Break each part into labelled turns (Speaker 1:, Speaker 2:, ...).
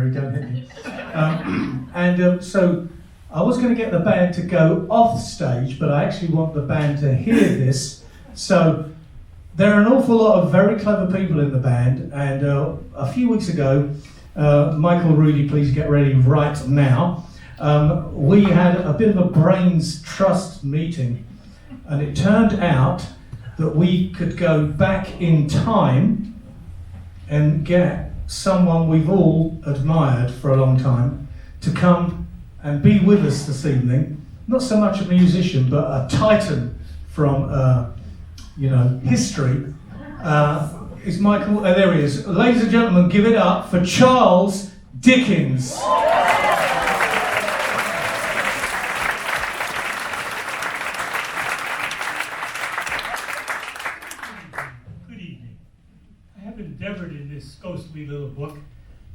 Speaker 1: Mary, don't hit me. So I was going to get the band to go off stage, but I actually want the band to hear this. So there are an awful lot of very clever people in the band, and a few weeks ago, Michael, Rudy, please get ready right now. We had a bit of a brains trust meeting, and it turned out that we could go back in time and get someone we've all admired for a long time to come and be with us this evening. Not so much a musician, but a titan from history. Is Michael? There he is. Ladies and gentlemen, give it up for Charles Dickens.
Speaker 2: Endeavored in this ghostly little book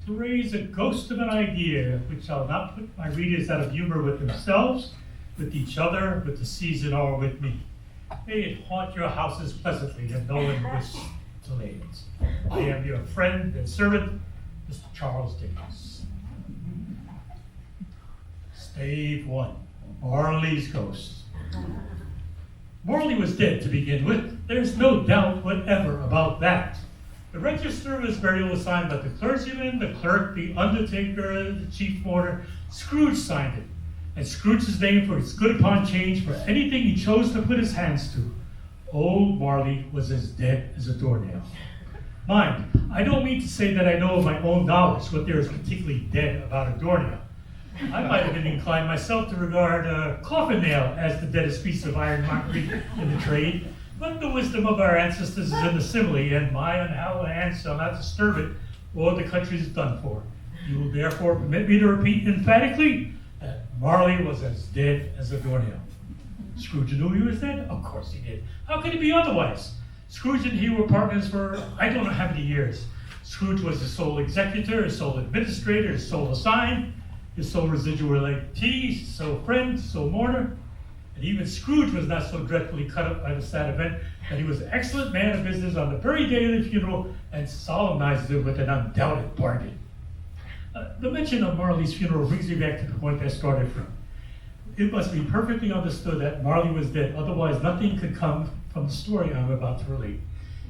Speaker 2: to raise a ghost of an idea which shall not put my readers out of humor with themselves, with each other, with the season, or with me. May it haunt your houses pleasantly, and no one wish to lay it. I am your friend and servant, Mr. Charles Dickens. Stave 1, Marley's Ghost. Marley was dead to begin with. There's no doubt whatever about that. The register of his burial was signed by the clergyman, the clerk, the undertaker, the chief mourner. Scrooge signed it, and Scrooge's name for his good upon change for anything he chose to put his hands to. Old Marley was as dead as a doornail. Mind, I don't mean to say that I know of my own knowledge what there is particularly dead about a doornail. I might have been inclined myself to regard a coffin nail as the deadest piece of ironmongery in the trade. But the wisdom of our ancestors is in the simile, and my unhallowed hands shall not disturb it, or the country is done for. You will therefore permit me to repeat emphatically that Marley was as dead as a doornail. Scrooge knew he was dead? Of course he did. How could it be otherwise? Scrooge and he were partners for I don't know how many years. Scrooge was his sole executor, his sole administrator, his sole assign, his sole residual legatee, his sole friend, his sole mourner. And even Scrooge was not so dreadfully cut up by the sad event that he was an excellent man of business on the very day of the funeral and solemnized it with an undoubted bargain. The mention of Marley's funeral brings me back to the point I started from. It must be perfectly understood that Marley was dead, otherwise nothing could come from the story I'm about to relate.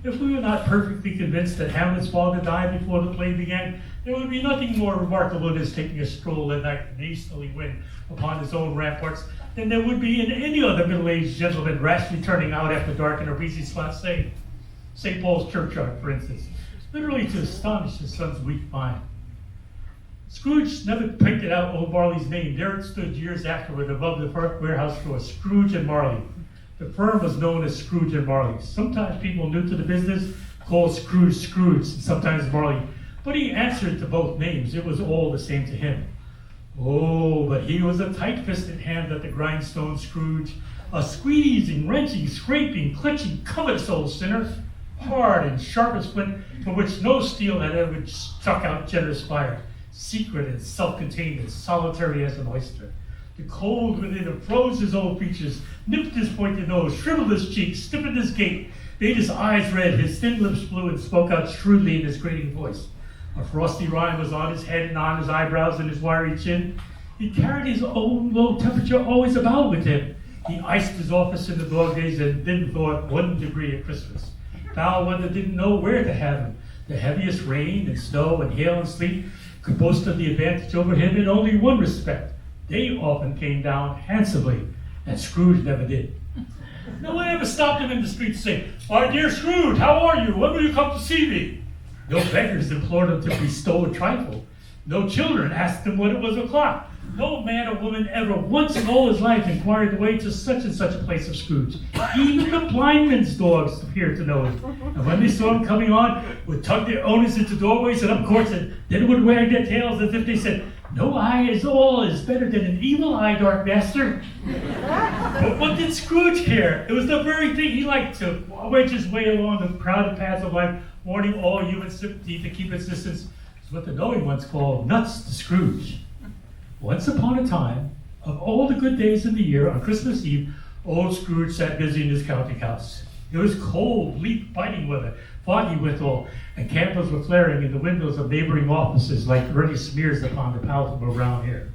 Speaker 2: If we were not perfectly convinced that Hamlet's father died before the play began, there would be nothing more remarkable than his taking a stroll at night and easterly wind upon his own ramparts than there would be in any other middle-aged gentleman rashly turning out after dark in a breezy spot, say, St. Paul's churchyard, for instance, literally to astonish his son's weak mind. Scrooge never printed out old Marley's name. There it stood years afterward above the warehouse door, Scrooge and Marley. The firm was known as Scrooge and Marley. Sometimes people new to the business called Scrooge, and sometimes Marley. But he answered to both names. It was all the same to him. Oh, but he was a tight-fisted hand at the grindstone, Scrooge. A squeezing, wrenching, scraping, clutching, covetous old sinner. Hard and sharp as flint, from which no steel had ever struck out generous fire. Secret and self-contained and solitary as an oyster. The cold within him froze his old features, nipped his pointed nose, shriveled his cheeks, stiffened his gait, made his eyes red, his thin lips blue, and spoke out shrewdly in his grating voice. A frosty rime was on his head and on his eyebrows and his wiry chin. He carried his own low temperature always about with him. He iced his office in the dog days and didn't thaw it 1 degree at Christmas. Foul weather didn't know where to have him. The heaviest rain and snow and hail and sleet could boast of the advantage over him in only one respect. They often came down handsomely, and Scrooge never did. No one ever stopped him in the street to say, "My dear Scrooge, how are you? When will you come to see me?" No beggars implored him to bestow a trifle. No children asked him when it was o'clock. No man or woman ever once in all his life inquired the way to such and such a place of Scrooge. Even the blindman's dogs appeared to know him. And when they saw him coming on, would tug their owners into doorways and up courts, and then would wag their tails as if they said, "No eye is all is better than an evil eye, dark master." But what did Scrooge care? It was the very thing he liked to wedge his way along the crowded paths of life, warning all human sympathy to keep its distance. It's what the knowing ones call nuts to Scrooge. Once upon a time, of all the good days in the year, on Christmas Eve, old Scrooge sat busy in his counting house. It was cold, bleak, biting weather, foggy withal, and candles were flaring in the windows of neighboring offices like ruddy smears upon the palatable brown hair.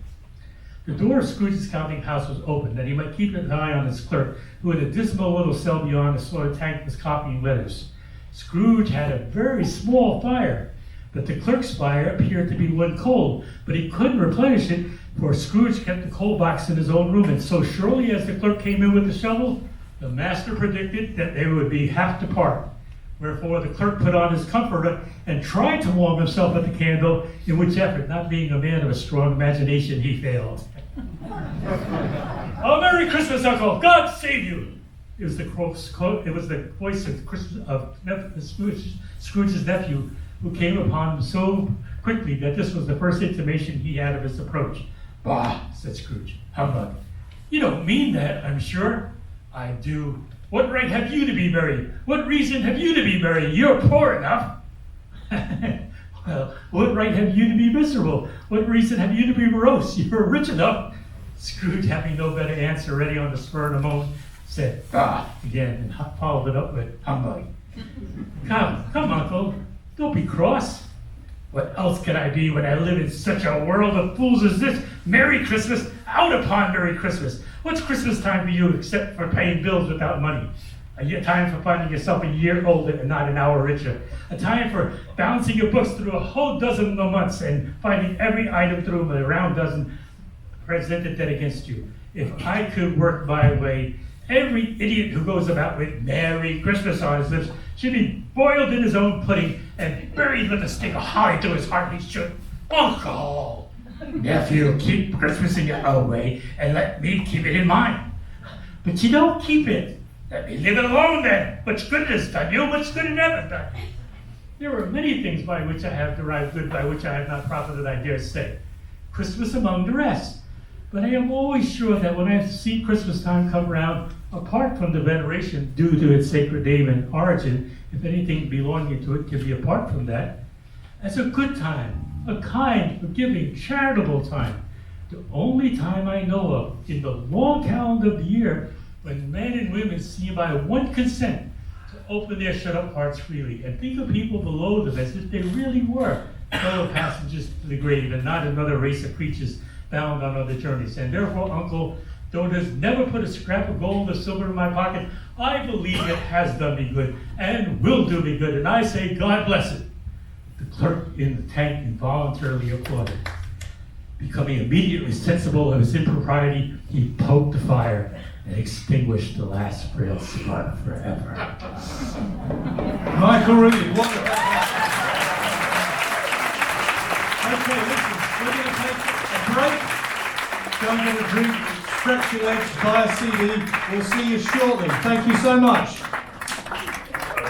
Speaker 2: The door of Scrooge's counting house was open, that he might keep an eye on his clerk, who in a dismal little cell beyond the soiled tank was copying letters. Scrooge had a very small fire, but the clerk's fire appeared to be one coal, but he couldn't replenish it, for Scrooge kept the coal box in his own room, and so surely as the clerk came in with the shovel, the master predicted that they would be have to part. Wherefore the clerk put on his comforter and tried to warm himself at the candle, in which effort, not being a man of a strong imagination, he failed. Oh, Merry Christmas, Uncle! God save you! It was the voice of Scrooge's nephew, who came upon him so quickly that this was the first intimation he had of his approach. Bah, said Scrooge. Humbug. You don't mean that, I'm sure. I do. What right have you to be merry? What reason have you to be merry? You're poor enough. Well, what right have you to be miserable? What reason have you to be morose? You're rich enough. Scrooge, having no better answer ready on the spur of the moment, said, again, and followed it up with, humbug. Come, Uncle, don't be cross. What else can I be when I live in such a world of fools as this? Merry Christmas, out upon Merry Christmas. What's Christmas time for you except for paying bills without money? A time for finding yourself a year older and not an hour richer. A time for balancing your books through a whole dozen of months and finding every item through them, a round dozen presented dead against you. If I could work my way, every idiot who goes about with Merry Christmas on his lips should be boiled in his own pudding and buried with a stick of holly to his heart. He should. Uncle! Nephew, keep Christmas in your own way and let me keep it in mine. But you don't keep it. Let me live it alone then. Much good it has done you, much good it never done. There are many things by which I have derived good, by which I have not profited, I dare say. Christmas among the rest. But I am always sure that when I see Christmas time come round, apart from the veneration due to its sacred name and origin, if anything belonging to it can be apart from that, as a good time, a kind, forgiving, charitable time, the only time I know of in the long calendar of the year when men and women seem by one consent to open their shut-up hearts freely and think of people below them as if they really were fellow passengers to the grave and not another race of creatures bound on other journeys. And therefore, Uncle, though it has never put a scrap of gold or silver in my pocket, I believe it has done me good and will do me good. And I say, God bless it. The clerk in the tank involuntarily applauded. Becoming immediately sensible of his impropriety, he poked the fire and extinguished the last frail spark forever.
Speaker 1: Michael Reed, wonderful. Okay, listen, we're going to take a break. Go and get a drink, stretch your legs, buy a CD. We'll see you shortly. Thank you so much.